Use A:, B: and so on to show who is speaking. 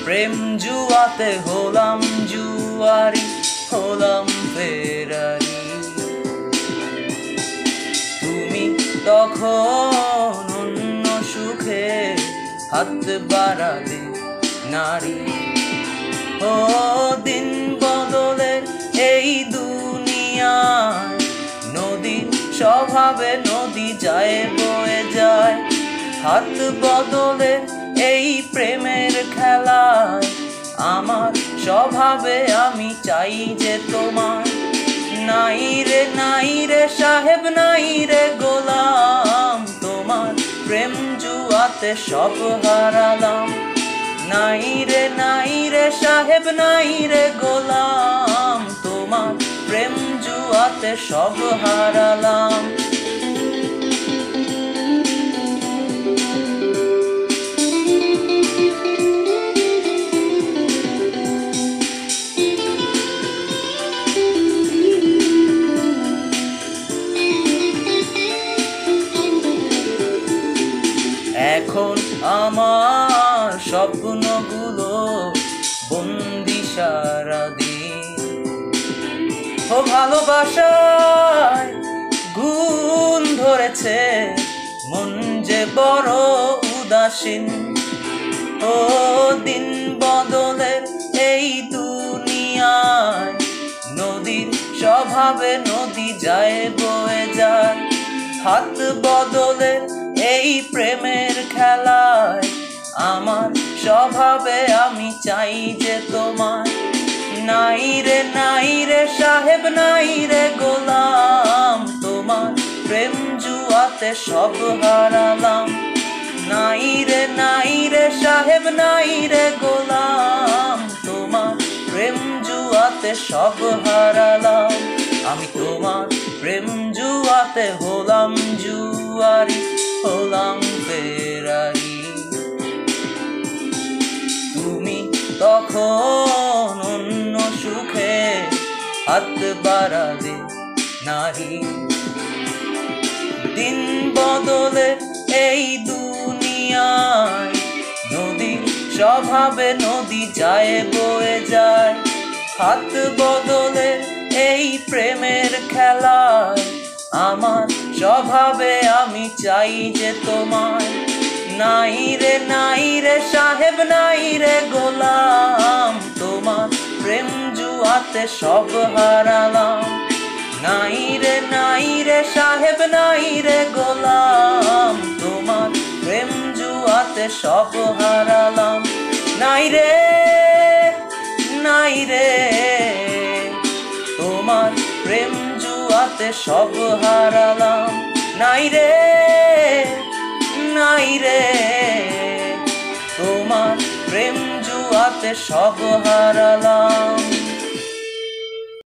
A: প্রেম জুয়াতে হলাম জুয়ারি, হলাম ফেরারি। তুমি তখন অন্য সুখে হাত বাড়ালে নারী। ও দিন বদলের এই দুনিয়ায় নদীর স্বভাবে নদী যায় বয়ে যায়। হাত বদলের এই প্রেমের খেলায় আমার স্বভাবে আমি চাই যে তোমার। নাই রে সাহেব, নাই রে গোলাম, তোমার প্রেম জুয়াতে সব হারালাম। নাই রে সাহেব, নাই রে গোলাম, তোমার প্রেম জুয়াতে সব হারালাম। এখন আমার স্বপ্নগুলো বন্দি সারাদিন। ও ভালোবাসায় গুণ ধরেছে, মন যে বড় উদাসীন। ও দিন বদলের এই দুনিয়ায় নদীর স্বভাবে নদী যায় বয়ে যায়। হাত বদলের এই প্রেমের খেলায় আমার স্বভাবে আমি চাই যে তোমার। নাই রে সাহেব, নাই রে গোলাম, তোমার প্রেম জুয়াতে সব হারালাম। নাই রে সাহেব, নাই রে গোলাম, তোমার প্রেম জুয়াতে সব হারালাম। আমি তোমার প্রেম জুয়াতে হলাম জুয়ারি, হলাম ফেরারি। তুমি তখন অন্য সুখে হাত বাড়ালে নারী। দিন বদলের এই দুনিয়ায় নদীর স্বভাবে নদী যায় বয়ে যায়। হাত বদলের এই প্রেমের খেলায় আমার স্বভাবে আমি চাই যে তোমায়। নাই রে সাহেব, নাই রে গোলাম, তোমার প্রেম জুয়াতে সব হারালাম। নাই রে সাহেব, নাই রে গোলাম, তোমার প্রেম জুয়াতে সব হারালাম। নাই রে তোমার প্রেম জুয়াতে সব হারালাম। নাই রে তোমার প্রেম জুয়াতে সব হারালাম।